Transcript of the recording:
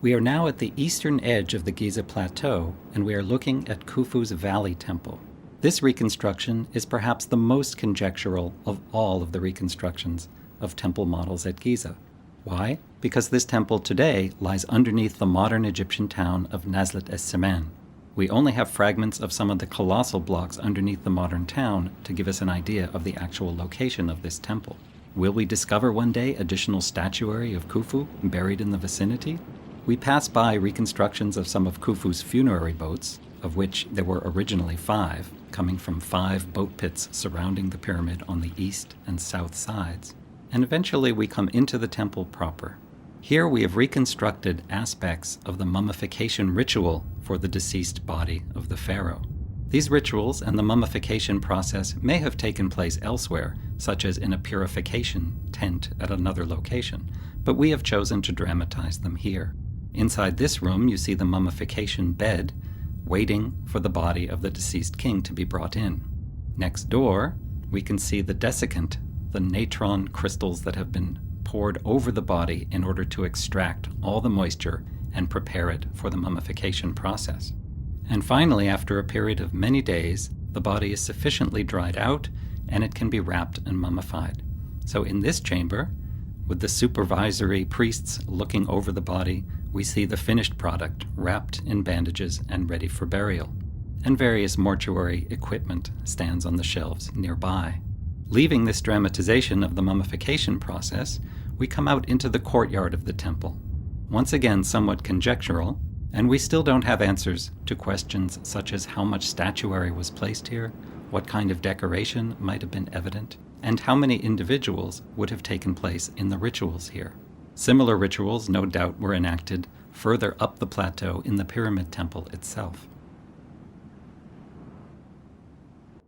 We are now at the eastern edge of the Giza Plateau, and we are looking at Khufu's Valley Temple. This reconstruction is perhaps the most conjectural of all of the reconstructions of temple models at Giza. Why? Because this temple today lies underneath the modern Egyptian town of Nazlet es-Seman. We only have fragments of some of the colossal blocks underneath the modern town to give us an idea of the actual location of this temple. Will we discover one day additional statuary of Khufu buried in the vicinity? We pass by reconstructions of some of Khufu's funerary boats, of which there were originally 5, coming from 5 boat pits surrounding the pyramid on the east and south sides. And eventually we come into the temple proper. Here we have reconstructed aspects of the mummification ritual for the deceased body of the pharaoh. These rituals and the mummification process may have taken place elsewhere, such as in a purification tent at another location, but we have chosen to dramatize them here. Inside this room, you see the mummification bed, waiting for the body of the deceased king to be brought in. Next door, we can see the desiccant, the natron crystals that have been poured over the body in order to extract all the moisture and prepare it for the mummification process. And finally, after a period of many days, the body is sufficiently dried out and it can be wrapped and mummified. So in this chamber, with the supervisory priests looking over the body, we see the finished product wrapped in bandages and ready for burial, and various mortuary equipment stands on the shelves nearby. Leaving this dramatization of the mummification process, we come out into the courtyard of the temple, once again somewhat conjectural, and we still don't have answers to questions such as how much statuary was placed here, what kind of decoration might have been evident, and how many individuals would have taken place in the rituals here. Similar rituals, no doubt, were enacted further up the plateau in the Pyramid Temple itself.